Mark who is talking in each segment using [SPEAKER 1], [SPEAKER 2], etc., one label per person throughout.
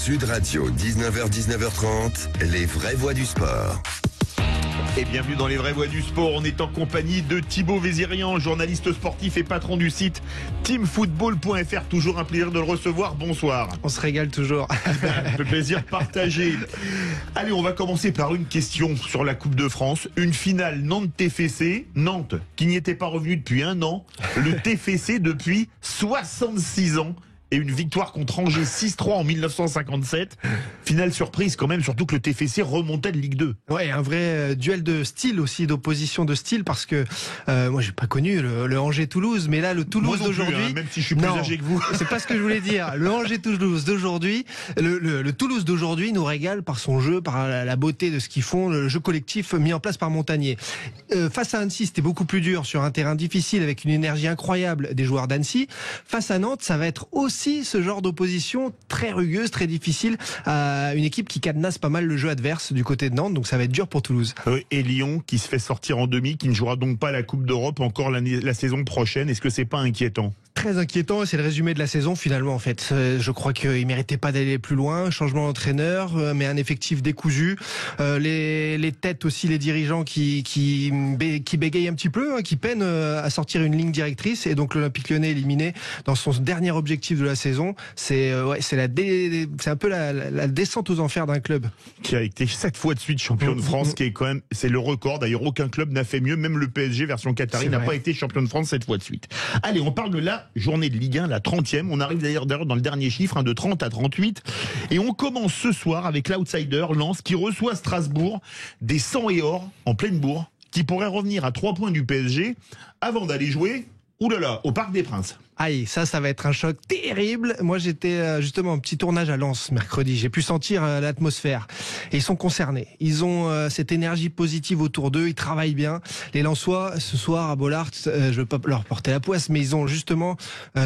[SPEAKER 1] Sud Radio, 19h-19h30, les vraies voix du sport.
[SPEAKER 2] Et bienvenue dans les vraies voix du sport. On est en compagnie de Thibaut Vézirian, journaliste sportif et patron du site teamfootball.fr. Toujours un plaisir de le recevoir. Bonsoir.
[SPEAKER 3] On se régale toujours.
[SPEAKER 2] Le plaisir partagé. Allez, on va commencer par une question sur la Coupe de France. Une finale Nantes-TFC. Nantes qui n'y était pas revenu depuis un an. Le TFC depuis 66 ans. Et une victoire contre Angers 6-3 en 1957. Finale surprise quand même, surtout que le TFC remontait de Ligue 2.
[SPEAKER 3] Ouais, un vrai duel de style aussi, d'opposition de style, parce que moi j'ai pas connu le Angers-Toulouse, mais là le Toulouse d'aujourd'hui,
[SPEAKER 2] même si je suis plus âgé que vous.
[SPEAKER 3] C'est pas ce que je voulais dire. Le Angers-Toulouse d'aujourd'hui, le Toulouse d'aujourd'hui nous régale par son jeu, par la beauté de ce qu'ils font, le jeu collectif mis en place par Montagnier. Face à Annecy, c'était beaucoup plus dur sur un terrain difficile avec une énergie incroyable des joueurs d'Annecy. Face à Nantes, ça va être aussi ce genre d'opposition très rugueuse, très difficile, à une équipe qui cadenasse pas mal le jeu adverse du côté de Nantes, donc ça va être dur pour Toulouse.
[SPEAKER 2] Et Lyon qui se fait sortir en demi, qui ne jouera donc pas la Coupe d'Europe encore la saison prochaine. Est-ce que c'est pas inquiétant ?
[SPEAKER 3] Très inquiétant, et c'est le résumé de la saison finalement en fait. Je crois qu'il méritait pas d'aller plus loin, changement d'entraîneur, mais un effectif décousu, les têtes aussi, les dirigeants qui bégayent un petit peu, qui peinent à sortir une ligne directrice, et donc l'Olympique Lyonnais éliminé dans son dernier objectif de la saison. C'est un peu la descente aux enfers d'un club
[SPEAKER 2] qui a été 7 fois de suite champion de France, qui est quand même, c'est le record. D'ailleurs, aucun club n'a fait mieux, même le PSG version Qatari n'a pas été champion de France 7 fois de suite. Allez, on parle de la journée de Ligue 1, la 30e. On arrive d'ailleurs dans le dernier chiffre, de 30 à 38. Et on commence ce soir avec l'outsider Lens qui reçoit Strasbourg, des 100 et or en pleine bourre, qui pourrait revenir à 3 points du PSG avant d'aller jouer, au Parc des Princes.
[SPEAKER 3] Aïe, ça va être un choc terrible. Moi, j'étais justement en petit tournage à Lens mercredi. J'ai pu sentir l'atmosphère. Et ils sont concernés. Ils ont cette énergie positive autour d'eux. Ils travaillent bien. Les Lensois, ce soir à Bollaert, je veux pas leur porter la poisse, mais ils ont justement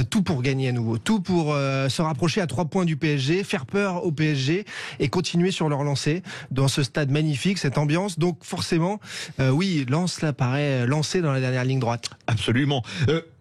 [SPEAKER 3] tout pour gagner à nouveau. Tout pour se rapprocher à 3 points du PSG, faire peur au PSG et continuer sur leur lancée dans ce stade magnifique, cette ambiance. Donc forcément, oui, Lens là paraît lancé dans la dernière ligne droite.
[SPEAKER 2] Absolument.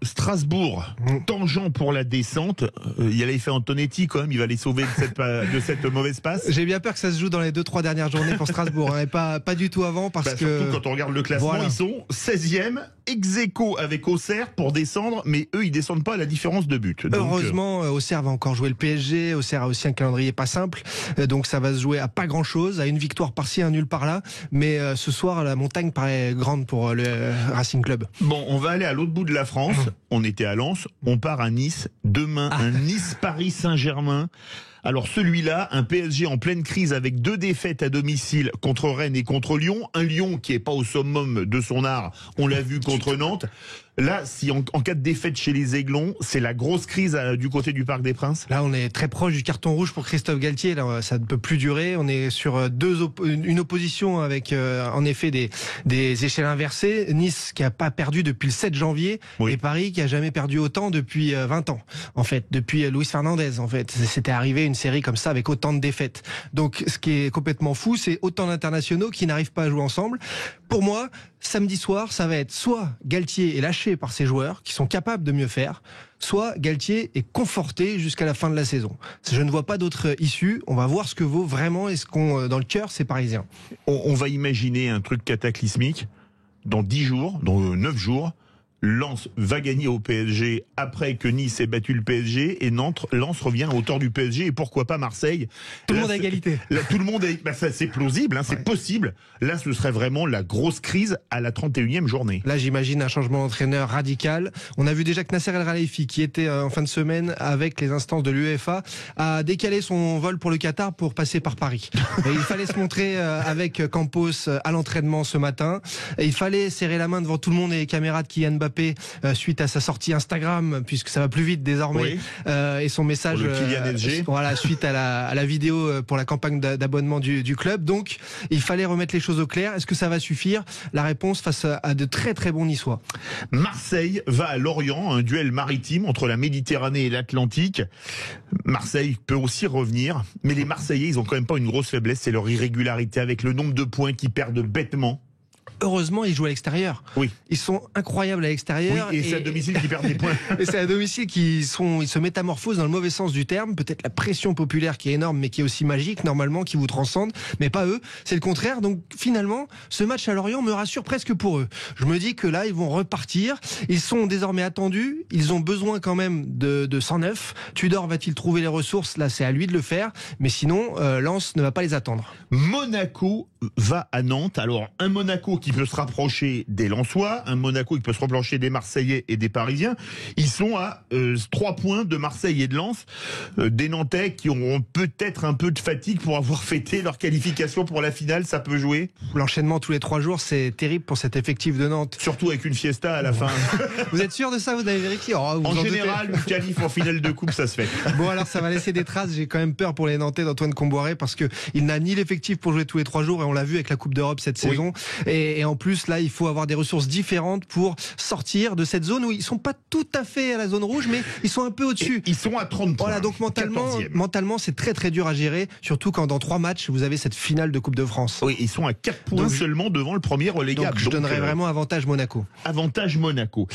[SPEAKER 2] Strasbourg, tangent pour la descente. Il y a l'effet Antonetti quand même, il va les sauver de cette mauvaise passe.
[SPEAKER 3] J'ai bien peur que ça se joue dans les 2-3 dernières journées pour Strasbourg, et pas du tout avant, parce que...
[SPEAKER 2] Surtout quand on regarde le classement, ils sont 16e, ex-aequo avec Auxerre pour descendre, mais eux ils descendent pas à la différence de but. Donc,
[SPEAKER 3] heureusement, Auxerre va encore jouer le PSG. Auxerre a aussi un calendrier pas simple, donc ça va se jouer à pas grand chose, à une victoire par-ci, un nul par-là, mais ce soir la montagne paraît grande pour le Racing Club.
[SPEAKER 2] Bon, on va aller à l'autre bout de la France. On était à Lens, on part à Nice. Demain, un Nice-Paris Saint-Germain. Alors celui-là, un PSG en pleine crise avec 2 défaites à domicile contre Rennes et contre Lyon. Un Lyon qui est pas au summum de son art, on l'a vu contre Nantes. Là, si en cas de défaite chez les Aiglons, c'est la grosse crise du côté du Parc des Princes.
[SPEAKER 3] Là, on est très proche du carton rouge pour Christophe Galtier. Là, ça ne peut plus durer. On est sur une opposition avec en effet des échelles inversées. Nice qui a pas perdu depuis le 7 janvier, et Paris qui a jamais perdu autant depuis 20 ans. En fait, depuis Luis Fernandez. En fait, c'était arrivé une série comme ça avec autant de défaites. Donc, ce qui est complètement fou, c'est autant d'internationaux qui n'arrivent pas à jouer ensemble. Pour moi, samedi soir, ça va être soit Galtier est lâché par ses joueurs qui sont capables de mieux faire, soit Galtier est conforté jusqu'à la fin de la saison. Je ne vois pas d'autre issue. On va voir ce que vaut vraiment et ce qu'on dans le cœur, c'est parisien.
[SPEAKER 2] On va imaginer un truc cataclysmique. Dans 10 jours, dans 9 jours, Lens va gagner au PSG après que Nice ait battu le PSG, et Lens revient à hauteur du PSG, et pourquoi pas Marseille.
[SPEAKER 3] Tout le monde à égalité.
[SPEAKER 2] Là, tout le monde c'est plausible, c'est possible. Là, ce serait vraiment la grosse crise à la 31e journée.
[SPEAKER 3] Là, j'imagine un changement d'entraîneur radical. On a vu déjà que Nasser El Khelaifi, qui était en fin de semaine avec les instances de l'UEFA, a décalé son vol pour le Qatar pour passer par Paris. Et il fallait se montrer avec Campos à l'entraînement ce matin. Et il fallait serrer la main devant tout le monde et les caméras de Kylian Mbappé suite à sa sortie Instagram, puisque ça va plus vite désormais, et son message suite à la vidéo pour la campagne d'abonnement du club. Donc il fallait remettre les choses au clair. Est-ce que ça va suffire? La réponse face à de très très bons Niçois.
[SPEAKER 2] Marseille va à Lorient, un duel maritime entre la Méditerranée et l'Atlantique. Marseille peut aussi revenir, mais les Marseillais, ils ont quand même pas une grosse faiblesse, c'est leur irrégularité avec le nombre de points qu'ils perdent bêtement.
[SPEAKER 3] heureusement, ils jouent à l'extérieur.
[SPEAKER 2] Oui.
[SPEAKER 3] Ils sont incroyables à l'extérieur.
[SPEAKER 2] Oui, et c'est à domicile qu'ils perdent des points.
[SPEAKER 3] Et c'est à domicile ils se métamorphosent dans le mauvais sens du terme. Peut-être la pression populaire qui est énorme, mais qui est aussi magique, normalement, qui vous transcende. Mais pas eux. C'est le contraire. Donc, finalement, ce match à Lorient me rassure presque pour eux. Je me dis que là, ils vont repartir. Ils sont désormais attendus. Ils ont besoin quand même de 109. Tudor va-t-il trouver les ressources? Là, c'est à lui de le faire. Mais sinon, Lens ne va pas les attendre.
[SPEAKER 2] Monaco va à Nantes. Alors, un Monaco qui peut se rapprocher des Lensois, un Monaco qui peut se rapprocher des Marseillais et des Parisiens. Ils sont à 3 points de Marseille et de Lens. Des Nantais qui auront peut-être un peu de fatigue pour avoir fêté leur qualification pour la finale. Ça peut jouer.
[SPEAKER 3] L'enchaînement tous les 3 jours, c'est terrible pour cet effectif de Nantes.
[SPEAKER 2] Surtout avec une fiesta à la fin.
[SPEAKER 3] Vous êtes sûr de ça? Vous avez vérifié?
[SPEAKER 2] En général, une qualif en finale de coupe, ça se fait.
[SPEAKER 3] Bon, alors ça va laisser des traces. J'ai quand même peur pour les Nantais d'Antoine Comboiré parce que il n'a ni l'effectif pour jouer tous les 3 jours et on l'a vu avec la Coupe d'Europe cette saison. Et en plus, là, il faut avoir des ressources différentes pour sortir de cette zone où ils sont pas tout à fait à la zone rouge, mais ils sont un peu au-dessus.
[SPEAKER 2] Ils sont à 30 points.
[SPEAKER 3] Voilà, donc mentalement, c'est très très dur à gérer, surtout quand dans 3 matchs, vous avez cette finale de Coupe de France.
[SPEAKER 2] Oui, ils sont à 4 points seulement devant le premier relégable.
[SPEAKER 3] Donc je donnerais vraiment avantage Monaco.
[SPEAKER 2] Avantage Monaco.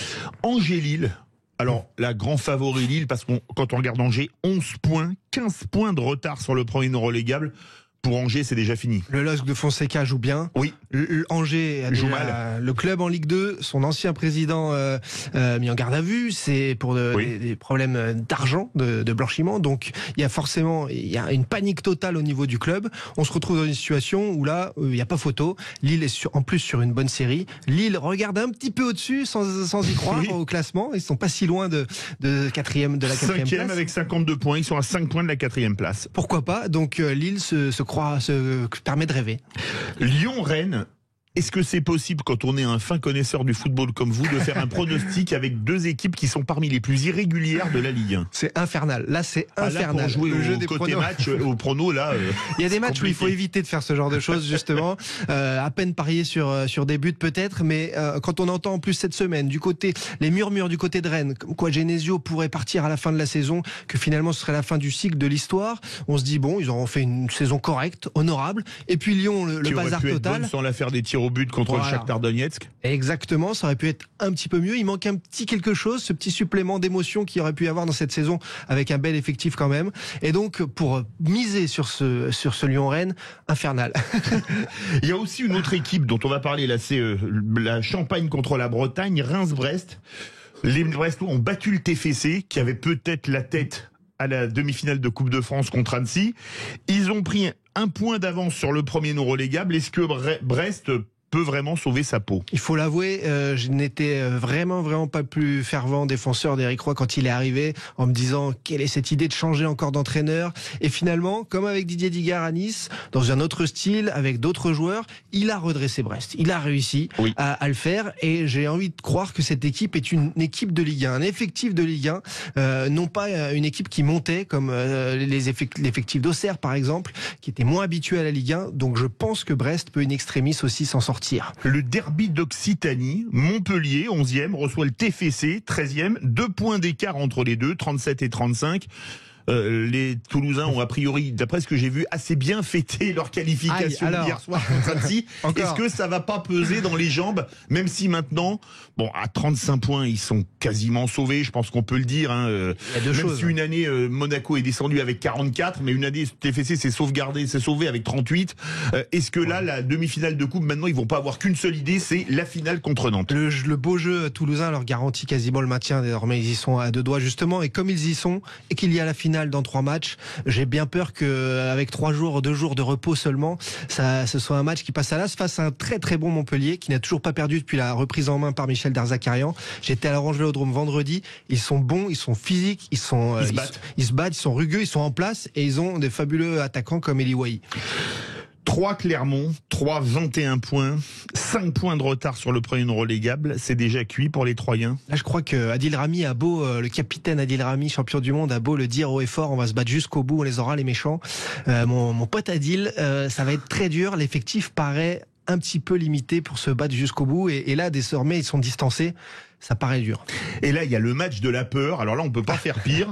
[SPEAKER 2] Angers-Lille. Alors, la grand favori Lille, parce que quand on regarde Angers, 11 points, 15 points de retard sur le premier relégable. Pour Angers, c'est déjà fini.
[SPEAKER 3] Le LOSC de Fonseca joue bien.
[SPEAKER 2] Oui.
[SPEAKER 3] Angers joue mal. Le club en Ligue 2, son ancien président mis en garde à vue, c'est pour des problèmes d'argent, de blanchiment. Donc il y a une panique totale au niveau du club. On se retrouve dans une situation où là, il n'y a pas photo. Lille est en plus sur une bonne série. Lille regarde un petit peu au-dessus sans y croire au classement. Ils sont pas si loin de la quatrième place.
[SPEAKER 2] 5e avec 52 points. Ils sont à 5 points de la 4e place.
[SPEAKER 3] Pourquoi pas? Donc Lille se permet de rêver.
[SPEAKER 2] Lyon-Rennes. Est-ce que c'est possible, quand on est un fin connaisseur du football comme vous, de faire un pronostic avec 2 équipes qui sont parmi les plus irrégulières de la Ligue 1?
[SPEAKER 3] C'est infernal. Là, c'est infernal.
[SPEAKER 2] Là, pour jouer
[SPEAKER 3] le jeu
[SPEAKER 2] au
[SPEAKER 3] des
[SPEAKER 2] côté
[SPEAKER 3] pronos.
[SPEAKER 2] match, au prono, là.
[SPEAKER 3] Il y a des matchs où il faut éviter de faire ce genre de choses, justement. À peine parier sur des buts, peut-être, mais quand on entend en plus cette semaine, les murmures du côté de Rennes, comme quoi Genesio pourrait partir à la fin de la saison, que finalement ce serait la fin du cycle de l'histoire, on se dit, bon, ils auront fait une saison correcte, honorable. Et puis Lyon, le bazar total.
[SPEAKER 2] Sans la faire des tirs au but contre le Shakhtar Donetsk.
[SPEAKER 3] Exactement, ça aurait pu être un petit peu mieux. Il manque un petit quelque chose, ce petit supplément d'émotion qu'il aurait pu y avoir dans cette saison avec un bel effectif quand même. Et donc, pour miser sur ce Lyon-Rennes, infernal.
[SPEAKER 2] Il y a aussi une autre équipe dont on va parler là, c'est la Champagne contre la Bretagne, Reims-Brest. Les Brestois ont battu le TFC, qui avait peut-être la tête à la demi-finale de Coupe de France contre Annecy. Ils ont pris 1 point d'avance sur le premier non relégable. Est-ce que Brest peut vraiment sauver sa peau?
[SPEAKER 3] Il faut l'avouer, je n'étais vraiment pas plus fervent défenseur d'Éric Roy quand il est arrivé, en me disant quelle est cette idée de changer encore d'entraîneur. Et finalement, comme avec Didier Digard à Nice, dans un autre style, avec d'autres joueurs, il a redressé Brest. Il a réussi à le faire, et j'ai envie de croire que cette équipe est une équipe de Ligue 1, un effectif de Ligue 1, non pas une équipe qui montait comme l'effectif d'Auxerre par exemple, qui était moins habitué à la Ligue 1. Donc je pense que Brest peut in extremis aussi s'en sortir.
[SPEAKER 2] Le derby d'Occitanie, Montpellier, 11e, reçoit le TFC, 13e, 2 points d'écart entre les deux, 37 et 35. Les Toulousains ont a priori, d'après ce que j'ai vu, assez bien fêté leur qualification hier soir contre Annecy. Est-ce que ça va pas peser dans les jambes, même si maintenant, bon, à 35 points, ils sont quasiment sauvés, je pense qu'on peut le dire. Hein, même si une année, Monaco est descendu avec 44, mais une année, TFC s'est sauvé avec 38. Est-ce que là, la demi-finale de coupe, maintenant, ils vont pas avoir qu'une seule idée, c'est la finale contre Nantes.
[SPEAKER 3] Le beau jeu toulousain leur garantit quasiment le maintien. Désormais, ils y sont à 2 doigts, justement. Et comme ils y sont, et qu'il y a la finale dans 3 matchs, j'ai bien peur qu'avec 2 jours de repos seulement, ce soit un match qui passe à l'as face à un très très bon Montpellier qui n'a toujours pas perdu depuis la reprise en main par Michel Derzakarian. J'étais à l'Orange Vélodrome vendredi. Ils sont bons, ils sont physiques, ils se battent, ils sont rugueux, ils sont en place, et ils ont des fabuleux attaquants comme Eli Wahi.
[SPEAKER 2] 3 Clermont, 21 points, 5 points de retard sur le premier non relégable, c'est déjà cuit pour les Troyens.
[SPEAKER 3] Là, je crois que Adil Rami a beau, le capitaine Adil Rami, champion du monde, a beau le dire haut et fort, on va se battre jusqu'au bout, on les aura les méchants. Mon pote Adil, ça va être très dur, l'effectif paraît un petit peu limité pour se battre jusqu'au bout, et là, désormais, ils sont distancés. Ça paraît dur.
[SPEAKER 2] Et là, il y a le match de la peur, alors là, on peut pas faire pire.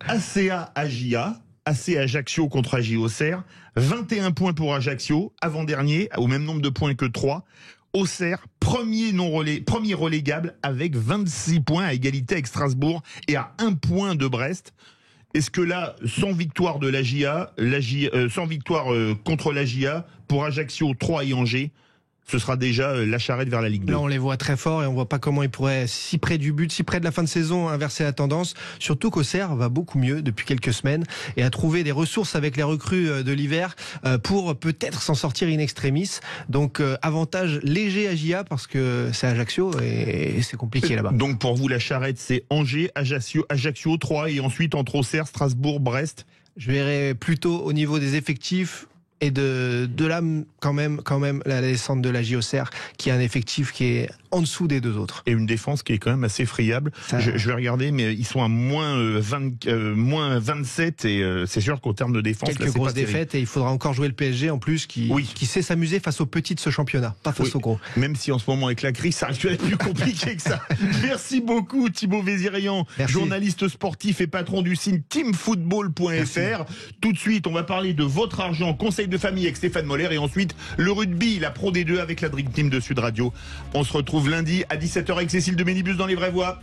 [SPEAKER 2] ACA-AJA. AC Ajaccio contre AJ Auxerre, 21 points pour Ajaccio, avant-dernier, au même nombre de points que 3. Auxerre, premier relégable avec 26 points à égalité avec Strasbourg et à 1 point de Brest. Est-ce que là, sans victoire de sans victoire contre la GIA, pour Ajaccio, Troyes et Angers, ce sera déjà la charrette vers la Ligue 2.
[SPEAKER 3] Là, on les voit très forts et on voit pas comment ils pourraient, si près du but, si près de la fin de saison, inverser la tendance. Surtout qu'Auxerre va beaucoup mieux depuis quelques semaines et a trouvé des ressources avec les recrues de l'hiver pour peut-être s'en sortir in extremis. Donc, avantage léger à GIA parce que c'est Ajaccio et c'est compliqué là-bas.
[SPEAKER 2] Donc, pour vous, la charrette, c'est Angers, Ajaccio, Troyes et ensuite entre Auxerre, Strasbourg, Brest.
[SPEAKER 3] Je verrais plutôt au niveau des effectifs et de là, quand même, la descente de la Auxerre, qui a un effectif qui est en dessous des deux autres.
[SPEAKER 2] Et une défense qui est quand même assez friable. Je vais regarder, mais ils sont à moins 27 et c'est sûr qu'au terme de défense,
[SPEAKER 3] quelques grosses défaites et il faudra encore jouer le PSG en plus qui sait s'amuser face aux petits de ce championnat, pas face aux gros.
[SPEAKER 2] Même si en ce moment avec la crise, ça risque d'être plus compliqué que ça. Merci beaucoup Thibaut Vézirian, journaliste sportif et patron du site teamfootball.fr. Tout de suite, on va parler de votre argent, conseil de famille avec Stéphane Moller et ensuite le rugby, la Pro D2 avec la Dream Team de Sud Radio. On se retrouve lundi à 17h avec Cécile de Ménibus dans Les Vraies Voix.